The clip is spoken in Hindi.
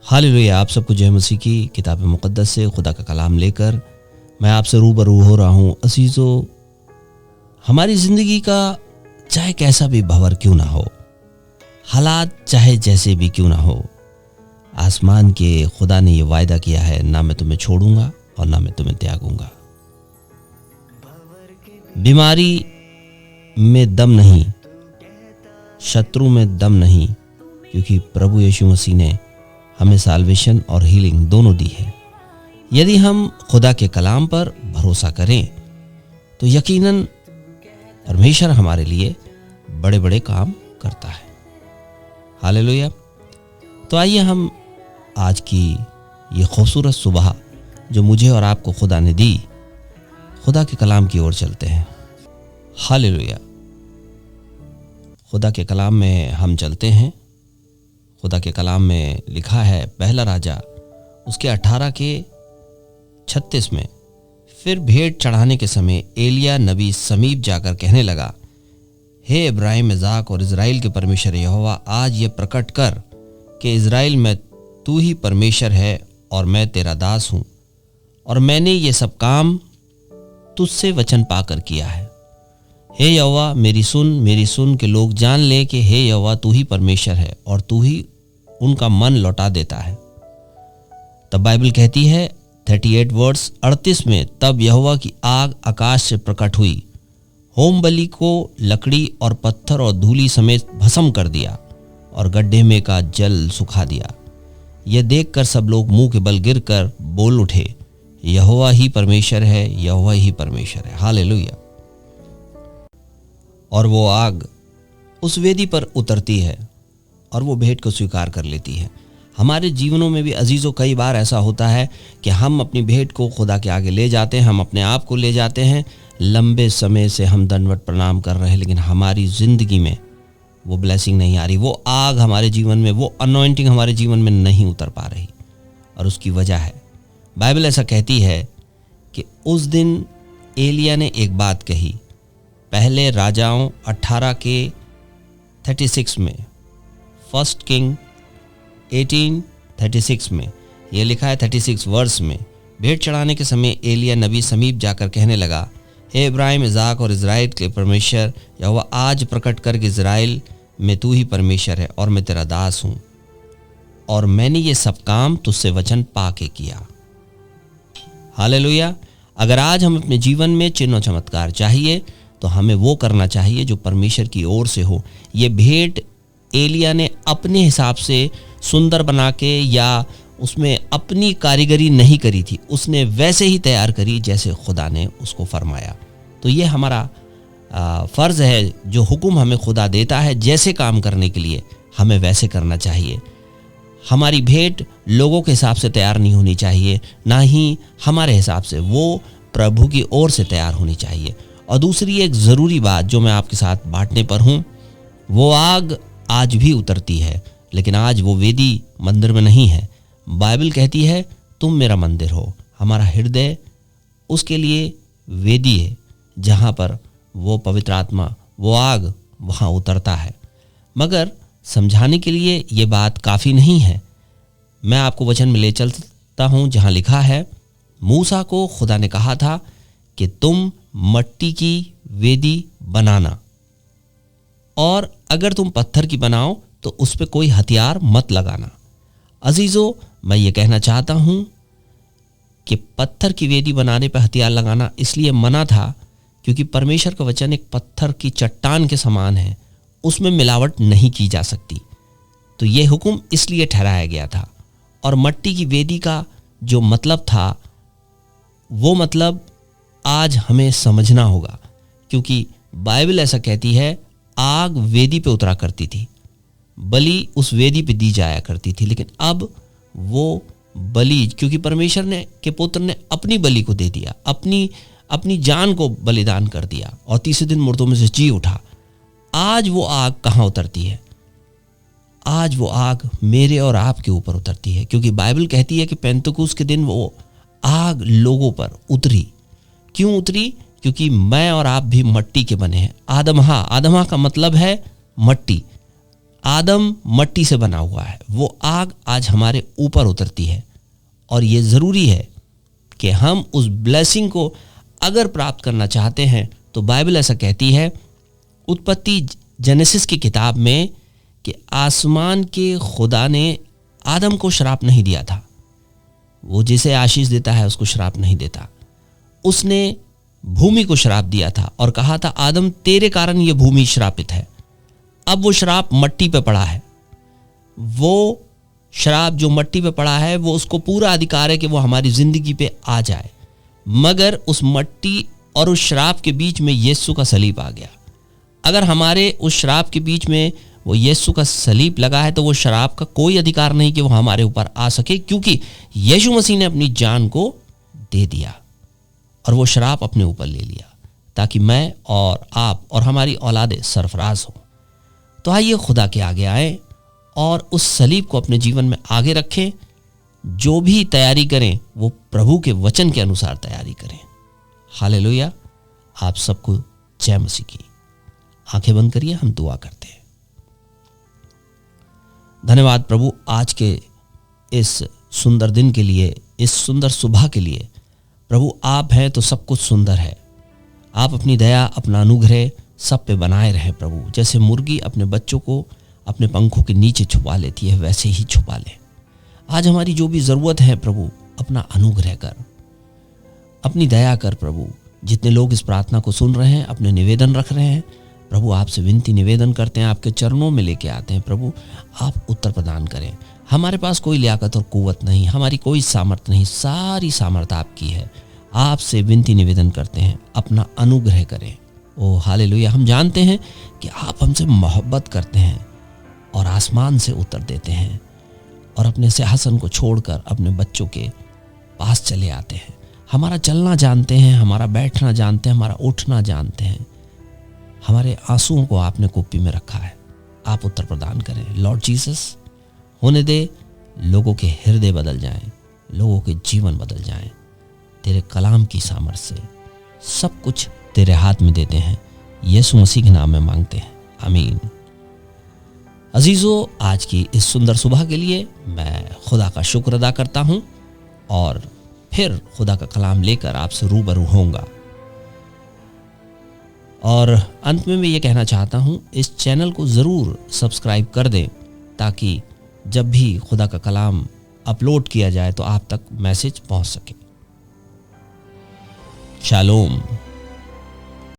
हालेलुया। आप सबको जय मसीह की। किताब मुक़द्दस से खुदा का कलाम लेकर मैं आपसे रूबरू हो रहा हूँ। अजीज़ों, हमारी ज़िंदगी का चाहे कैसा भी भंवर क्यों ना हो, हालात चाहे जैसे भी क्यों ना हो, आसमान के खुदा ने ये वायदा किया है, ना मैं तुम्हें छोड़ूंगा और ना मैं तुम्हें त्यागूंगा। बीमारी में दम नहीं, शत्रु में दम नहीं, क्योंकि प्रभु यीशु मसीह ने हमें साल्वेशन और हीलिंग दोनों दी है। यदि हम खुदा के कलाम पर भरोसा करें तो यकीनन परमेश्वर हमारे लिए बड़े बड़े काम करता है। हालेलुया। तो आइए हम आज की ये खूबसूरत सुबह जो मुझे और आपको खुदा ने दी, खुदा के कलाम की ओर चलते हैं। हालेलुया। खुदा के कलाम में हम चलते हैं। खुदा के कलाम में लिखा है, पहला राजा उसके 18 के 36 में, फिर भेंट चढ़ाने के समय एलिया नबी समीप जाकर कहने लगा, हे इब्राहिम, इज़ाक और इज़राइल के परमेश्वर यहोवा, आज ये प्रकट कर कि इज़राइल में तू ही परमेश्वर है और मैं तेरा दास हूँ, और मैंने ये सब काम तुझसे वचन पाकर किया है। हे यहोवा, मेरी सुन कि लोग जान लें कि हे यहोवा तू ही परमेश्वर है और तू ही उनका मन लौटा देता है। तब बाइबल कहती है 38 वर्स 38 में, तब यहोवा की आग आकाश से प्रकट हुई, होम बलि को लकड़ी और पत्थर और धूली समेत भस्म कर दिया और गड्ढे में का जल सुखा दिया। यह देखकर सब लोग मुंह के बल गिर कर बोल उठे, यहोवा ही परमेश्वर है, यहोवा ही परमेश्वर है। हालेलुया। और वो आग उस वेदी पर उतरती है और वो भेंट को स्वीकार कर लेती है। हमारे जीवनों में भी अजीज़ों कई बार ऐसा होता है कि हम अपनी भेंट को खुदा के आगे ले जाते हैं, हम अपने आप को ले जाते हैं, लंबे समय से हम दंडवत प्रणाम कर रहे हैं, लेकिन हमारी ज़िंदगी में वो ब्लेसिंग नहीं आ रही, वो आग हमारे जीवन में, वो अनॉइंटिंग हमारे जीवन में नहीं उतर पा रही। और उसकी वजह है, बाइबल ऐसा कहती है कि उस दिन एलिया ने एक बात कही। पहले राजाओं 18 के 36 में, फर्स्ट किंग 18:36 में यह लिखा है, 36 वर्ष में, भेंट चढ़ाने के समय एलिया नबी समीप जाकर कहने लगा, हे इब्राहिम, इज़ाक और इज़राइल के परमेश्वर यहोवा, आज प्रकट कर कि इज़राइल में तू ही परमेश्वर है और मैं तेरा दास हूँ, और मैंने ये सब काम तुझसे वचन पा के किया। हालेलुया। अगर आज हम अपने जीवन में चिन्ह और चमत्कार चाहिए तो हमें वो करना चाहिए जो परमेश्वर की ओर से हो। ये भेंट एलिया ने अपने हिसाब से सुंदर बना के या उसमें अपनी कारीगरी नहीं करी थी, उसने वैसे ही तैयार करी जैसे खुदा ने उसको फरमाया। तो ये हमारा फ़र्ज़ है, जो हुक्म हमें खुदा देता है जैसे काम करने के लिए, हमें वैसे करना चाहिए। हमारी भेंट लोगों के हिसाब से तैयार नहीं होनी चाहिए, ना ही हमारे हिसाब से, वो प्रभु की ओर से तैयार होनी चाहिए। और दूसरी एक ज़रूरी बात जो मैं आपके साथ बांटने पर हूँ, वो आग आज भी उतरती है, लेकिन आज वो वेदी मंदिर में नहीं है। बाइबल कहती है, तुम मेरा मंदिर हो। हमारा हृदय उसके लिए वेदी है, जहाँ पर वो पवित्र आत्मा, वो आग वहाँ उतरता है। मगर समझाने के लिए ये बात काफ़ी नहीं है। मैं आपको वचन में ले चलता हूँ जहाँ लिखा है, मूसा को खुदा ने कहा था कि तुम मट्टी की वेदी बनाना, और अगर तुम पत्थर की बनाओ तो उस पर कोई हथियार मत लगाना। अजीज़ों, मैं ये कहना चाहता हूँ कि पत्थर की वेदी बनाने पर हथियार लगाना इसलिए मना था क्योंकि परमेश्वर का वचन एक पत्थर की चट्टान के समान है, उसमें मिलावट नहीं की जा सकती। तो ये हुक्म इसलिए ठहराया गया था। और मट्टी की वेदी का जो मतलब था, वो मतलब आज हमें समझना होगा, क्योंकि बाइबल ऐसा कहती है, आग वेदी पे उतरा करती थी, बलि उस वेदी पे दी जाया करती थी, लेकिन अब वो बलि, क्योंकि परमेश्वर ने के पुत्र ने अपनी बलि को दे दिया, अपनी जान को बलिदान कर दिया और तीसरे दिन मुर्दों में से जी उठा। आज वो आग कहाँ उतरती है? आज वो आग मेरे और आपके ऊपर उतरती है, क्योंकि बाइबल कहती है कि पेंतकुस के दिन वो आग लोगों पर उतरी। क्यों उतरी? क्योंकि मैं और आप भी मट्टी के बने हैं। आदमहा का मतलब है मट्टी। आदम मट्टी से बना हुआ है, वो आग आज हमारे ऊपर उतरती है और ये ज़रूरी है कि हम उस ब्लेसिंग को अगर प्राप्त करना चाहते हैं तो बाइबल ऐसा कहती है उत्पत्ति जेनेसिस की किताब में कि आसमान के खुदा ने आदम को श्राप नहीं दिया था। वो जिसे आशीष देता है उसको श्राप नहीं देता। उसने भूमि को श्राप दिया था और कहा था आदम तेरे कारण ये भूमि श्रापित है। अब वो श्राप मट्टी पे पड़ा है। वो श्राप जो मट्टी पे पड़ा है वो उसको पूरा अधिकार है कि वो हमारी जिंदगी पे आ जाए, मगर उस मट्टी और उस श्राप के बीच में यीशु का सलीब आ गया। अगर हमारे उस श्राप के बीच में वो यीशु का सलीब लगा है तो वो श्राप का कोई अधिकार नहीं कि वो हमारे ऊपर आ सके, क्योंकि यीशु मसीह ने अपनी जान को दे दिया और वो श्राप अपने ऊपर ले लिया ताकि मैं और आप और हमारी औलादें सरफराज हों। तो आइए खुदा के आगे आए और उस सलीब को अपने जीवन में आगे रखें। जो भी तैयारी करें वो प्रभु के वचन के अनुसार तैयारी करें। हालेलुया। आप सबको जय मसीह की। आंखें बंद करिए, हम दुआ करते हैं। धन्यवाद प्रभु आज के इस सुंदर दिन के लिए, इस सुंदर सुबह के लिए। प्रभु आप हैं तो सब कुछ सुंदर है। आप अपनी दया, अपना अनुग्रह सब पे बनाए रहें प्रभु। जैसे मुर्गी अपने बच्चों को अपने पंखों के नीचे छुपा लेती है वैसे ही छुपा ले। आज हमारी जो भी ज़रूरत है प्रभु अपना अनुग्रह कर, अपनी दया कर प्रभु। जितने लोग इस प्रार्थना को सुन रहे हैं, अपने निवेदन रख रहे हैं प्रभु, आपसे विनती निवेदन करते हैं, आपके चरणों में लेके आते हैं प्रभु। आप उत्तर प्रदान करें। हमारे पास कोई लियाकत और कुव्वत नहीं, हमारी कोई सामर्थ नहीं, सारी सामर्थ आपकी है। आपसे विनती निवेदन करते हैं, अपना अनुग्रह करें। ओ हालेलुया। हम जानते हैं कि आप हमसे मोहब्बत करते हैं और आसमान से उत्तर देते हैं और अपने सिंहासन को छोड़कर अपने बच्चों के पास चले आते हैं। हमारा चलना जानते हैं, हमारा बैठना जानते हैं, हमारा उठना जानते हैं। हमारे आंसुओं को आपने कुप्पी में रखा है। आप उत्तर प्रदान करें लॉर्ड जीसस। होने दे लोगों के हृदय बदल जाएं, लोगों के जीवन बदल जाएं। तेरे कलाम की सामर्थ से सब कुछ तेरे हाथ में देते हैं। यीशु मसीह के नाम में मांगते हैं, आमीन। अजीजों, आज की इस सुंदर सुबह के लिए मैं खुदा का शुक्र अदा करता हूं और फिर खुदा का कलाम लेकर आपसे रूबरू होऊंगा। और अंत में मैं ये कहना चाहता हूँ, इस चैनल को ज़रूर सब्सक्राइब कर दें ताकि जब भी खुदा का कलाम अपलोड किया जाए तो आप तक मैसेज पहुँच सके। शालोम।